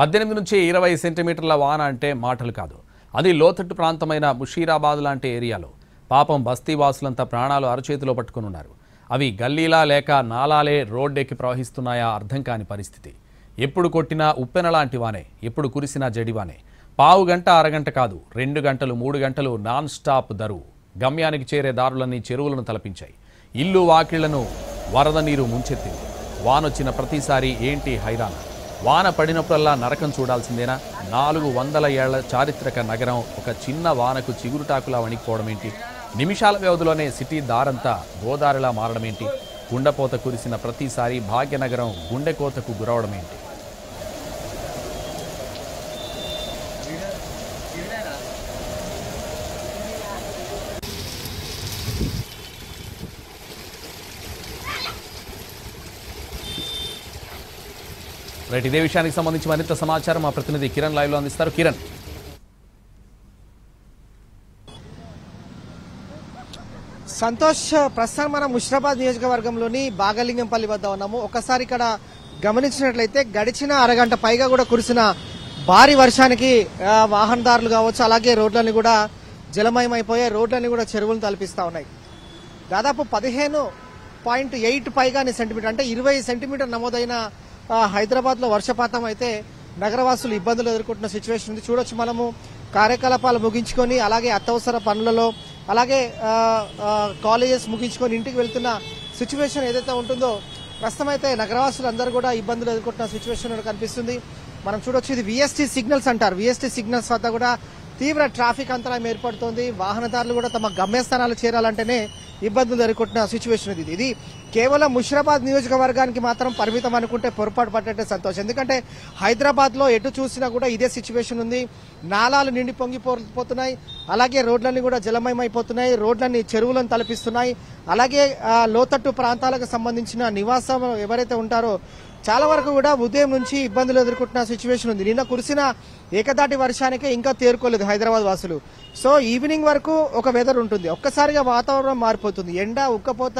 18 నుంచి 20 సెంటీమీటర్ల వాన అంటే మాటలు కాదు. అది లోతట్టు ప్రాంతమైన ముషీరాబాద్ లాంటి ఏరియాలో. పాపం బస్తీ వాసులంతా ప్రాణాలు అరచేతిలో పట్టుకుని ఉన్నారు. అవి గల్లీలా లేక నాలాలే రోడ్డెక్కి ప్రవహిస్తున్నాయా అర్థం కాని పరిస్థితి. ఎప్పుడు కొట్టినా ఉప్పెన లాంటి వానే, ఎప్పుడు కురిసినా జడివానే. పావు గంట అరగంట కాదు, 2 గంటలు 3 గంటలు నాన్ స్టాప్ దరువు. గమ్యానికి చేరే దారులన్నీ చెరువులను తలపించాయి. ఇల్లు వాకిళ్లను వరద నీరు ముంచెత్తింది. వానొచ్చిన ప్రతిసారి ఏంటి హైరాణ. వాన పడినప్పుడల్లా నరకం చూడాల్సిందేనా? 400 ఏళ్ల చారిత్రక నగరం ఒక చిన్న వానకు చిగురుటాకులా వణికిపోవడమేంటి? నిమిషాల వ్యవధిలోనే సిటీ దారంతా గోదారిలా మారడమేంటి? గుండెపోత కురిసిన ప్రతిసారి భాగ్యనగరం గుండెకోతకు గురవడమేంటి? రైట్, ఇదే విషయానికి సంబంధించి మరింత సమాచారం మా ప్రతినిధి కిరణ్ లైవ్ లో అందిస్తారు. కిరణ్, సంతోష్, ప్రస్తుతం మనం ముషీరాబాద్ నియోజకవర్గంలోని బాగలింగంపల్లి వద్ద ఉన్నాము. ఒకసారి ఇక్కడ గమనించినట్లయితే గడిచిన అరగంట పైగా కూడా కురిసిన భారీ వర్షానికి వాహనదారులు కావచ్చు, అలాగే రోడ్లన్నీ కూడా జలమయమైపోయాయి. రోడ్లన్నీ కూడా చెరువులను తలపిస్తా ఉన్నాయి. దాదాపు 15.8 పైగా సెంటీమీటర్ అంటే 20 సెంటీమీటర్ నమోదైన హైదరాబాద్ లో వర్షపాతం అయితే నగరవాసులు ఇబ్బందులు ఎదుర్కొంటున్న సిచ్యువేషన్ ఉంది. చూడొచ్చు మనము కార్యకలాపాలు ముగించుకొని అలాగే అత్యవసర పనులలో అలాగే కాలేజెస్ ముగించుకొని ఇంటికి వెళ్తున్న సిచ్యువేషన్ ఏదైతే ఉంటుందో ప్రస్తుతం అయితే నగరవాసులు అందరూ కూడా ఇబ్బందులు ఎదుర్కొంటున్న సిచ్యువేషన్ కనిపిస్తుంది. మనం చూడొచ్చు, ఇది విఎస్టీ సిగ్నల్స్ అంటారు. విఎస్టీ సిగ్నల్స్ వద్ద కూడా తీవ్ర ట్రాఫిక్ అంతరాయం ఏర్పడుతోంది. వాహనదారులు కూడా తమ గమ్యస్థానాలు చేరాలంటేనే ఇబ్బందులు ఎదుర్కొంటున్న సిచ్యువేషన్ ఇది కేవలం ముషీరాబాద్ నియోజకవర్గానికి మాత్రం పరిమితం అనుకుంటే పొరపాటు పడ్డట్టే సంతోషం. ఎందుకంటే హైదరాబాద్ లో ఎటు చూసినా కూడా ఇదే సిచ్యువేషన్ ఉంది. నాలాలు నిండి పొంగిపోతున్నాయి, అలాగే రోడ్లన్నీ కూడా జలమయమైపోతున్నాయి, రోడ్లన్నీ చెరువులను తలపిస్తున్నాయి. అలాగే లోతట్టు ప్రాంతాలకు సంబంధించిన నివాసం ఎవరైతే ఉంటారో చాలా వరకు కూడా ఉదయం నుంచి ఇబ్బందులు ఎదుర్కొంటున్న సిచ్యువేషన్ ఉంది. నిన్న కురిసిన ఏకదాటి వర్షానికే ఇంకా తేరుకోలేదు హైదరాబాద్ వాసులు. సో ఈవినింగ్ వరకు ఒక వెదర్ ఉంటుంది, ఒక్కసారిగా వాతావరణం మారిపోతుంది. ఎండ, ఉక్కపోత,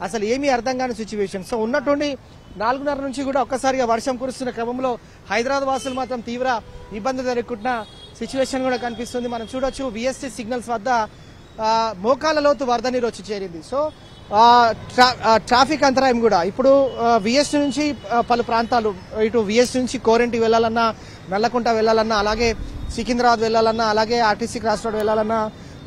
అసలు ఏమీ అర్థం కాని సిచ్యువేషన్. సో ఉన్నట్టుండి 4:30 నుంచి కూడా ఒక్కసారిగా వర్షం కురుస్తున్న క్రమంలో హైదరాబాద్ వాసులు మాత్రం తీవ్ర ఇబ్బందులు ఎదుర్కొంటున్న సిచ్యువేషన్ కూడా కనిపిస్తుంది. మనం చూడొచ్చు, విఎస్టీ సిగ్నల్స్ వద్ద మోకాల లోతు వరద నీరు వచ్చి చేరింది. సో ట్రాఫిక్ అంతరాయం కూడా ఇప్పుడు విఎస్టీ నుంచి పలు ప్రాంతాలు, ఇటు విఎస్టీ నుంచి కోరెంటి వెళ్లాలన్నా, నల్లకుంట వెళ్లాలన్నా, అలాగే సికింద్రాబాద్ వెళ్లాలన్నా, అలాగే ఆర్టీసీ క్రాస్ రోడ్ వెళ్లాలన్నా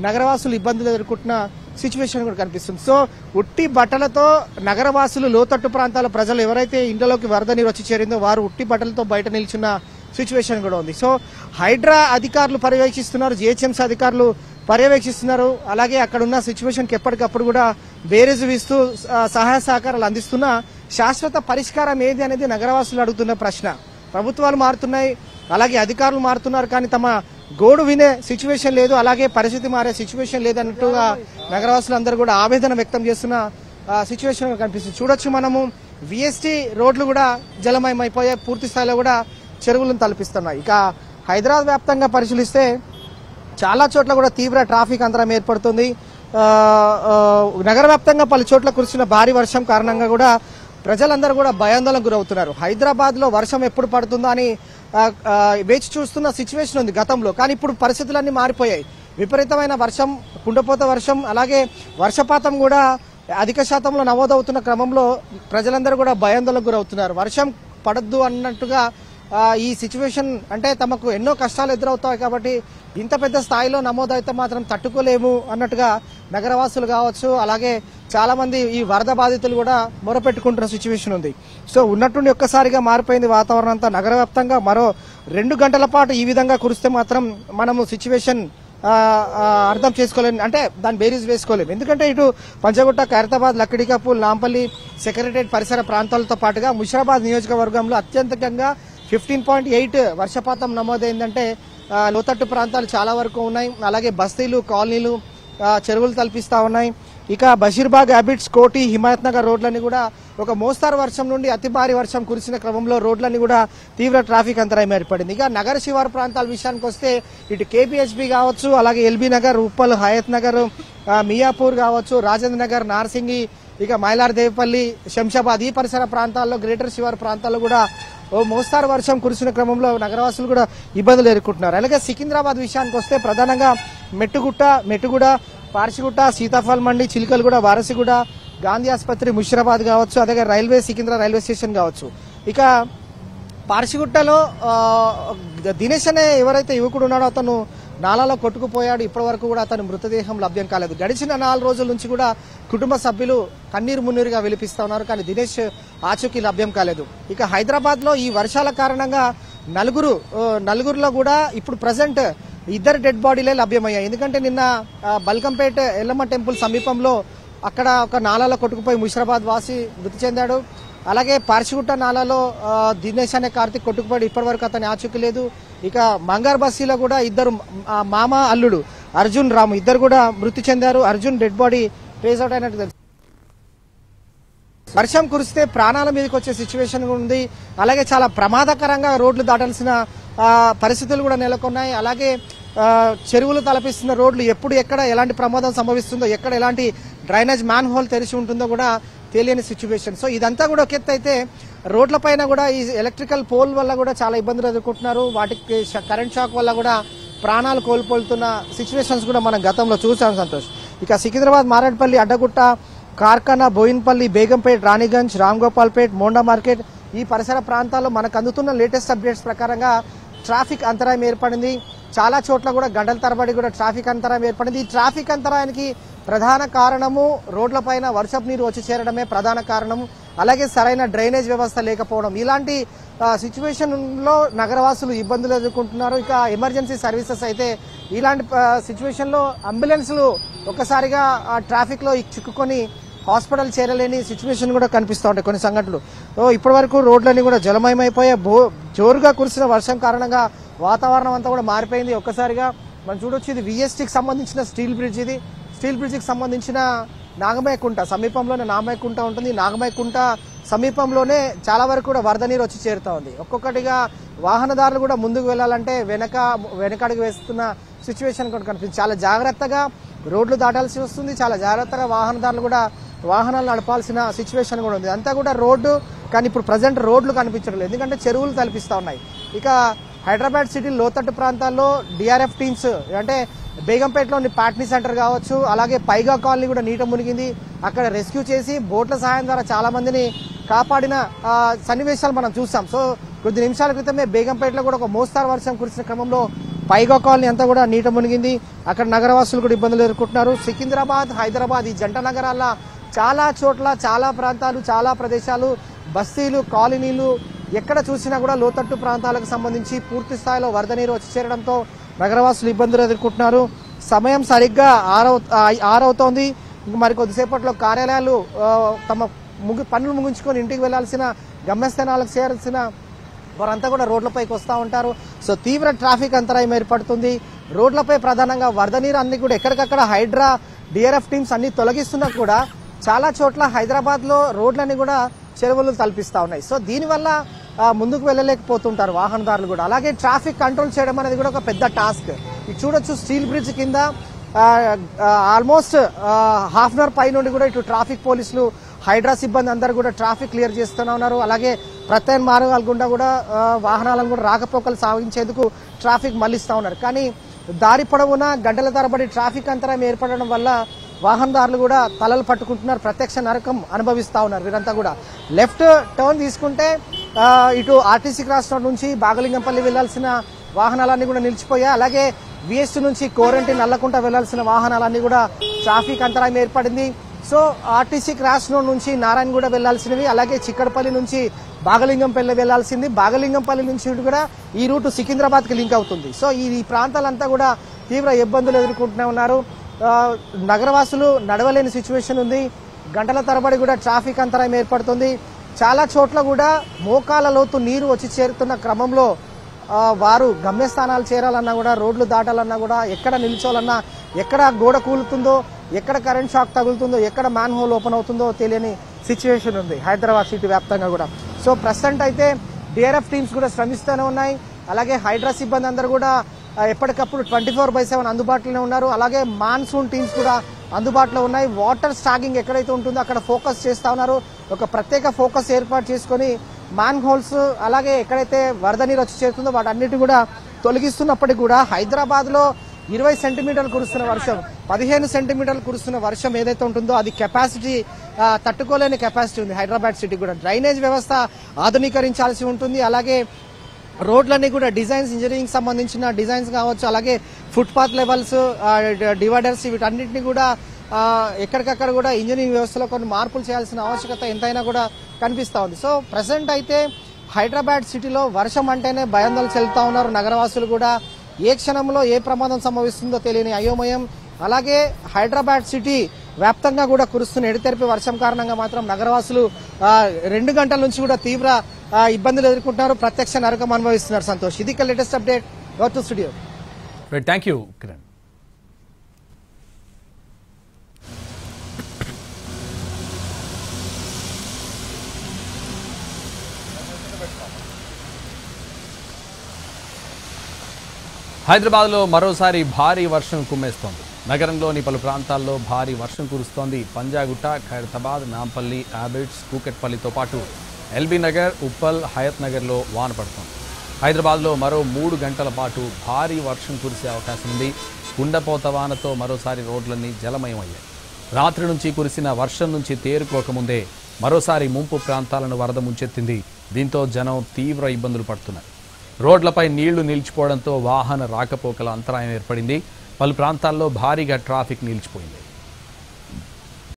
నగరవాసులు ఇబ్బందులు ఎదుర్కొంటున్న సిచ్యువేషన్ కూడా కనిపిస్తుంది. సో ఉట్టి బట్టలతో నగరవాసులు, లోతట్టు ప్రాంతాల ప్రజలు ఎవరైతే ఇంట్లోకి వరద నీరు వచ్చి చేరిందో వారు ఉట్టి బట్టలతో బయట నిల్చున్న సిచ్యువేషన్ కూడా ఉంది. సో హైడ్రా అధికారులు పర్యవేక్షిస్తున్నారు, జిహెచ్ఎంసీ అధికారులు పర్యవేక్షిస్తున్నారు. అలాగే అక్కడ ఉన్న సిచ్యువేషన్కి ఎప్పటికప్పుడు కూడా బేరేజు వీస్తూ సహాయ సహకారాలు అందిస్తున్న శాశ్వత పరిష్కారం ఏది అనేది నగరవాసులు అడుగుతున్న ప్రశ్న. ప్రభుత్వాలు మారుతున్నాయి, అలాగే అధికారులు మారుతున్నారు, కానీ తమ గోడు వినే సిచ్యువేషన్ లేదు, అలాగే పరిస్థితి మారే సిచ్యువేషన్ లేదన్నట్టుగా నగరవాసులు అందరూ కూడా ఆవేదన వ్యక్తం చేస్తున్న సిచ్యువేషన్ కనిపిస్తుంది. చూడొచ్చు మనము, విఎస్టీ రోడ్లు కూడా జలమయమైపోయాయి, పూర్తి స్థాయిలో కూడా చెరువులను తలపిస్తున్నాయి. ఇక హైదరాబాద్ వ్యాప్తంగా పరిశీలిస్తే చాలా చోట్ల కూడా తీవ్ర ట్రాఫిక్ అంతరాయం ఏర్పడుతుంది. నగర వ్యాప్తంగా పలు చోట్ల కురిసిన భారీ వర్షం కారణంగా కూడా ప్రజలందరూ కూడా భయాందోళనకు గురవుతున్నారు. హైదరాబాద్ లో వర్షం ఎప్పుడు పడుతుందో అని వేచి చూస్తున్న సిచ్యువేషన్ ఉంది గతంలో, కానీ ఇప్పుడు పరిస్థితులన్నీ మారిపోయాయి. విపరీతమైన వర్షం, కుండపోత వర్షం, అలాగే వర్షపాతం కూడా అధిక శాతంలో నమోదవుతున్న క్రమంలో ప్రజలందరూ కూడా భయాందోళనకు గురవుతున్నారు. వర్షం పడద్దు అన్నట్టుగా ఈ సిచ్యువేషన్ అంటే తమకు ఎన్నో కష్టాలు ఎదురవుతాయి కాబట్టి ఇంత పెద్ద స్థాయిలో నమోదైతే మాత్రం తట్టుకోలేము అన్నట్టుగా నగరవాసులు కావచ్చు, అలాగే చాలా మంది ఈ వరద బాధితులు కూడా మొరపెట్టుకుంటున్న సిచ్యువేషన్ ఉంది. సో ఉన్నట్టుండి ఒక్కసారిగా మారిపోయింది వాతావరణం అంతా. నగర వ్యాప్తంగా మరో 2 గంటల పాటు ఈ విధంగా కురిస్తే మాత్రం మనము సిచ్యువేషన్ అర్థం చేసుకోలేము, అంటే దాని బేరీజ్ వేసుకోలేము. ఎందుకంటే ఇటు పంచగుట్ట, ఖైరతాబాద్, లక్డికాపూల్, నాంపల్లి, సెక్రటరియట్ పరిసర ప్రాంతాలతో పాటుగా ముషీరాబాద్ నియోజకవర్గంలో అత్యంతకంగా 15.8 వర్షపాతం నమోదైందంటే లోతట్టు ప్రాంతాలు చాలా వరకు ఉన్నాయి, అలాగే బస్తీలు, కాలనీలు చెరువులు తలపిస్తా ఉన్నాయి. ఇక బషీర్బాగ్, అబిడ్స్, కోటి, హిమాయత్ నగర్ రోడ్లన్నీ కూడా ఒక మోస్తారు వర్షం నుండి అతి భారీ వర్షం కురిసిన క్రమంలో రోడ్లన్నీ కూడా తీవ్ర ట్రాఫిక్ అంతరాయం ఏర్పడింది. ఇక నగర శివారు ప్రాంతాల విషయానికి వస్తే ఇటు కేపీహెచ్బీ కావచ్చు, అలాగే ఎల్బీ నగర్, ఉప్పల్, హయత్ నగర్, మియాపూర్ కావచ్చు, రాజేంద్ర నగర్, నార్సింగి, ఇక మైలార్ దేవపల్లి, శంషాబాద్ ఈ పరిసర ప్రాంతాల్లో, గ్రేటర్ శివారు ప్రాంతాల్లో కూడా ఓ మోస్తారు వర్షం కురిసిన క్రమంలో నగరవాసులు కూడా ఇబ్బందులు ఎదుర్కొంటున్నారు. అలాగే సికింద్రాబాద్ విషయానికి వస్తే ప్రధానంగా మెట్టుగూడ, పార్సిగుట్ట, సీతాఫల్ మండి, చిలకలగూడ, వారసిగూడ, గాంధీ ఆసుపత్రి, ముషిరాబాద్ కావచ్చు, అలాగే సికింద్రా రైల్వే స్టేషన్ కావచ్చు. ఇక పార్సిగుట్టలో దినేష్ అనే ఎవరైతే యువకుడు ఉన్నాడో అతను నాలాలో కొట్టుకుపోయాడు. ఇప్పటి వరకు కూడా అతని మృతదేహం లభ్యం కాలేదు. గడిచిన 4 రోజుల నుంచి కూడా కుటుంబ సభ్యులు కన్నీరు మున్నీరుగా విలిపిస్తా ఉన్నారు, కానీ దినేష్ ఆచూకీ లభ్యం కాలేదు. ఇక హైదరాబాద్ లో ఈ వర్షాల కారణంగా నలుగురులో కూడా ఇప్పుడు ప్రజెంట్ 2 డెడ్ బాడీలే లభ్యమయ్యాయి. ఎందుకంటే నిన్న బల్కంపేట ఎల్లమ్మ టెంపుల్ సమీపంలో అక్కడ ఒక నాలాలో కొట్టుకుపోయి ముషిరాబాద్ వాసి మృతి చెందాడు. అలాగే పార్సిగుట్ట నాలాలో దినేష్ అనే కార్తిక్ కొట్టుకుపోయి ఇప్పటి వరకు అతని ఆచూకీ లేదు. ఇక మంగార్ బస్తీలో కూడా 2 మామ అల్లుడు అర్జున్, రాము ఇద్దరు కూడా మృతి చెందారు. Arjun dead body trace out అయినట్టు తెలుసు. వర్షం కురిస్తే ప్రాణాల మీదకి వచ్చే సిచ్యువేషన్ ఉంది. అలాగే చాలా ప్రమాదకరంగా రోడ్లు దాటాల్సిన పరిస్థితులు కూడా నెలకొన్నాయి. అలాగే చెరువులు తలపిస్తున్న రోడ్లు ఎప్పుడు ఎక్కడ ఎలాంటి ప్రమాదం సంభవిస్తుందో, ఎక్కడ ఎలాంటి డ్రైనేజ్ మ్యాన్ హోల్ తెరిచి ఉంటుందో కూడా తెలియని సిచ్యువేషన్. సో ఇదంతా కూడా ఒక ఎత్తు అయితే రోడ్లపైన కూడా ఈ ఎలక్ట్రికల్ పోల్ వల్ల కూడా చాలా ఇబ్బందులు ఎదుర్కొంటున్నారు. వాటికి కరెంట్ షాక్ వల్ల కూడా ప్రాణాలు కోల్పోతున్న సిచ్యువేషన్స్ కూడా మనం గతంలో చూసాం సంతోష్. ఇక సికింద్రాబాద్, మారేడ్పల్లి, అడ్డగుట్ట, కార్ఖానా, బోయిన్పల్లి, బేగంపేట్, రాణిగంజ్, రామ్గోపాల్పేట్, మోండా మార్కెట్ ఈ పరిసర ప్రాంతాల్లో మనకు అందుతున్న లేటెస్ట్ అప్డేట్స్ ప్రకారంగా ట్రాఫిక్ అంతరాయం ఏర్పడింది. చాలా చోట్ల కూడా గంటల తరబడి కూడా ట్రాఫిక్ అంతరాయం ఏర్పడింది. ఈ ట్రాఫిక్ అంతరాయానికి ప్రధాన కారణము రోడ్లపైన వర్షపు నీరు వచ్చి చేరడమే ప్రధాన కారణం. అలాగే సరైన డ్రైనేజ్ వ్యవస్థ లేకపోవడం. ఇలాంటి సిచ్యువేషన్ లో నగరవాసులు ఇబ్బందులు ఎదుర్కొంటున్నారు. ఇక ఎమర్జెన్సీ సర్వీసెస్ అయితే ఇలాంటి సిచ్యువేషన్ లో అంబులెన్స్లు ఒక్కసారిగా ట్రాఫిక్ లో చిక్కుకొని హాస్పిటల్ చేరలేని సిచ్యువేషన్ కూడా కనిపిస్తూ ఉంటాయి కొన్ని సంఘటనలు. ఇప్పటి వరకు రోడ్లన్నీ కూడా జలమయమైపోయాయి. జోరుగా కురిసిన వర్షం కారణంగా వాతావరణం అంతా కూడా మారిపోయింది. ఒక్కసారిగా మనం చూడొచ్చు, ఇది విఎస్టీకి సంబంధించిన స్టీల్ బ్రిడ్జ్. ఇది స్టీల్ బ్రిడ్జ్కి సంబంధించిన నాగమయ్యకుంట సమీపంలోనే నాగమయ్యకుంట ఉంటుంది. నాగమయ్యకుంట సమీపంలోనే చాలా వరకు కూడా వరద నీరు వచ్చి చేరుతా ఉంది. ఒక్కొక్కటిగా వాహనదారులు కూడా ముందుకు వెళ్లాలంటే వెనకడుగు వేస్తున్న సిచ్యువేషన్ కూడా కనిపిస్తుంది. చాలా జాగ్రత్తగా రోడ్లు దాటాల్సి వస్తుంది. చాలా జాగ్రత్తగా వాహనదారులు కూడా వాహనాలు నడపాల్సిన సిచ్యువేషన్ కూడా ఉంది. అంతా కూడా రోడ్డు, కానీ ఇప్పుడు ప్రజెంట్ రోడ్లు కనిపించడం లేదు, ఎందుకంటే చెరువులు తలపిస్తూ ఉన్నాయి. ఇక హైదరాబాద్ సిటీ లోతట్టు ప్రాంతాల్లో డిఆర్ఎఫ్ టీమ్స్ అంటే బేగంపేటలోని పాట్నీ సెంటర్ కావచ్చు, అలాగే పైగా కాలనీ కూడా నీట మునిగింది. అక్కడ రెస్క్యూ చేసి బోట్ల సహాయం ద్వారా చాలా మందిని కాపాడిన సన్నివేశాలు మనం చూసాం. సో కొద్ది నిమిషాల క్రితమే బేగంపేటలో కూడా ఒక మోస్తారు వర్షం కురిసిన క్రమంలో పైగా కాలనీ అంతా కూడా నీట మునిగింది. అక్కడ నగరవాసులు కూడా ఇబ్బందులు ఎదుర్కొంటున్నారు. సికింద్రాబాద్, హైదరాబాద్ ఈ జంట నగరాల్లో చాలా చోట్ల, చాలా ప్రాంతాలు, చాలా ప్రదేశాలు, బస్తీలు, కాలనీలు ఎక్కడ చూసినా కూడా లోతట్టు ప్రాంతాలకు సంబంధించి పూర్తి స్థాయిలో వరద నీరు వచ్చి చేరడంతో నగరవాసులు ఇబ్బందులు ఎదుర్కొంటున్నారు. సమయం సరిగ్గా 6 అవుతోంది. మరి కొద్దిసేపట్లో కార్యాలయాలు తమ పనులు ముగించుకొని ఇంటికి వెళ్లాల్సిన, గమ్యస్థానాలకు చేరాల్సిన వారంతా కూడా రోడ్లపైకి వస్తూ ఉంటారు. సో తీవ్ర ట్రాఫిక్ అంతరాయం ఏర్పడుతుంది. రోడ్లపై ప్రధానంగా వరద నీరు అన్ని కూడా ఎక్కడికక్కడ హైడ్రా, డిఆర్ఎఫ్ టీమ్స్ అన్ని తొలగిస్తున్నా కూడా చాలా చోట్ల హైదరాబాద్ లో రోడ్లన్నీ కూడా చెరువులు తలపిస్తా ఉన్నాయి. సో దీనివల్ల ముందుకు వెళ్ళలేకపోతుంటారు వాహనదారులు కూడా. అలాగే ట్రాఫిక్ కంట్రోల్ చేయడం అనేది కూడా ఒక పెద్ద టాస్క్. ఇది చూడొచ్చు, స్టీల్ బ్రిడ్జ్ కింద ఆల్మోస్ట్ హాఫ్ అన్ అవర్ పై నుండి కూడా ఇటు ట్రాఫిక్ పోలీసులు, హైడ్రా సిబ్బంది అందరూ కూడా ట్రాఫిక్ క్లియర్ చేస్తూనే ఉన్నారు. అలాగే ప్రత్యామ్నాయ మార్గాల గుండా కూడా వాహనాలను కూడా రాకపోకలు సాగించేందుకు ట్రాఫిక్ మళ్లిస్తూ ఉన్నారు. కానీ దారి పొడవునా గంటల తరబడి ట్రాఫిక్ అంతరాయం ఏర్పడడం వల్ల వాహనదారులు కూడా తలలు పట్టుకుంటున్నారు, ప్రత్యక్ష నరకం అనుభవిస్తూ ఉన్నారు. వీరంతా కూడా లెఫ్ట్ టర్న్ తీసుకుంటే ఇటు ఆర్టీసీ క్రాస్ రోడ్ నుంచి బాగలింగంపల్లి వెళ్లాల్సిన వాహనాలన్నీ కూడా నిలిచిపోయాయి. అలాగే విఎస్టీ నుంచి కోరంటి, నల్లకుంట వెళ్లాల్సిన వాహనాలన్నీ కూడా ట్రాఫిక్ అంతరాయం ఏర్పడింది. సో ఆర్టీసీ క్రాస్ రోడ్ నుంచి నారాయణగూడ వెళ్లాల్సినవి, అలాగే చిక్కడపల్లి నుంచి బాగలింగంపల్లి వెళ్లాల్సింది, బాగలింగంపల్లి నుంచి కూడా ఈ రూట్ సికింద్రాబాద్ కి లింక్ అవుతుంది. సో ఈ ప్రాంతాలంతా కూడా తీవ్ర ఇబ్బందులు ఎదుర్కొంటూనే ఉన్నారు. నగరవాసులు నడవలేని సిచ్యువేషన్ ఉంది. గంటల తరబడి కూడా ట్రాఫిక్ అంతరాయం ఏర్పడుతుంది. చాలా చోట్ల కూడా మోకాల లోతు నీరు వచ్చి చేరుతున్న క్రమంలో వారు గమ్యస్థానాలు చేరాలన్నా కూడా, రోడ్లు దాటాలన్నా కూడా, ఎక్కడ నిల్చోవాలన్నా, ఎక్కడ గోడ కూలుతుందో, ఎక్కడ కరెంట్ షాక్ తగులుతుందో, ఎక్కడ మ్యాన్ హోల్ ఓపెన్ అవుతుందో తెలియని సిచ్యువేషన్ ఉంది హైదరాబాద్ సిటీ వ్యాప్తంగా కూడా. సో ప్రస్తుతం అయితే డిఆర్ఎఫ్ టీమ్స్ కూడా శ్రమిస్తూనే ఉన్నాయి. అలాగే హైడ్రా సిబ్బంది అందరూ కూడా ఎప్పటికప్పుడు 24/7 అందుబాటులోనే ఉన్నారు. అలాగే మాన్సూన్ టీమ్స్ కూడా అందుబాటులో ఉన్నాయి. వాటర్ స్టాగింగ్ ఎక్కడైతే ఉంటుందో అక్కడ ఫోకస్ చేస్తా ఉన్నారు. ఒక ప్రత్యేక ఫోకస్ ఏర్పాటు చేసుకుని మ్యాన్ హోల్స్ అలాగే ఎక్కడైతే వరద నీరు వచ్చి చేరుతుందో వాటన్నిటి కూడా తొలగిస్తున్నప్పటికీ కూడా హైదరాబాద్ లో 20 సెంటీమీటర్లు కురుస్తున్న వర్షం 15 సెంటీమీటర్లు కురుస్తున్న వర్షం ఏదైతే ఉంటుందో అది కెపాసిటీ తట్టుకోలేని కెపాసిటీ ఉంది హైదరాబాద్ సిటీ కూడా. డ్రైనేజ్ వ్యవస్థ ఆధునీకరించాల్సి ఉంటుంది. అలాగే రోడ్లన్నీ కూడా డిజైన్స్ ఇంజనీరింగ్ సంబంధించిన డిజైన్స్ కావచ్చు, అలాగే ఫుట్పాత్ లెవెల్స్, డివైడర్స్ వీటన్నిటిని కూడా ఎక్కడికక్కడ కూడా ఇంజనీరింగ్ వ్యవస్థలో కొన్ని మార్పులు చేయాల్సిన ఆవశ్యకత ఎంతైనా కూడా కనిపిస్తా ఉంది. సో ప్రెసెంట్ అయితే హైదరాబాద్ సిటీలో వర్షం అంటేనే భయాందోళన చెందుతా ఉన్నారు నగరవాసులు కూడా. ఏ క్షణంలో ఏ ప్రమాదం సంభవిస్తుందో తెలియని అయోమయం. అలాగే హైదరాబాద్ సిటీ వ్యాప్తంగా కూడా కురుస్తున్న ఎడతెరిపి వర్షం కారణంగా మాత్రం నగరవాసులు 2 గంటల నుంచి కూడా తీవ్ర ఇబ్బందులు ఎదుర్కొంటున్నారు, ప్రత్యక్ష నరకం అనుభవిస్తున్నారు. సంతోష్, ఇది latest update. Go to studio. Thank you Kiran. హైదరాబాద్లో మరోసారి భారీ వర్షం కుమ్మేస్తోంది. నగరంలోని పలు ప్రాంతాల్లో భారీ వర్షం కురుస్తోంది. పంజాగుట్ట, ఖైరతాబాద్, నాంపల్లి, ఆబిడ్స్, కూకట్పల్లితో పాటు ఎల్బీ నగర్, ఉప్పల్, హయత్ నగర్లో వాన పడుతోంది. హైదరాబాద్లో మరో 3 గంటల పాటు భారీ వర్షం కురిసే అవకాశం ఉంది. కుండపోత వానతో మరోసారి రోడ్లన్నీ జలమయమయ్యాయి. రాత్రి నుంచి కురిసిన వర్షం నుంచి తేరుకోకముందే మరోసారి ముంపు ప్రాంతాలను వరద ముంచెత్తింది. దీంతో జనం తీవ్ర ఇబ్బందులు పడుతున్నారు. రోడ్లపై నీళ్లు నిలిచిపోవడంతో వాహన రాకపోకల అంతరాయం ఏర్పడింది. పలు ప్రాంతాల్లో భారీగా ట్రాఫిక్ నిలిచిపోయింది.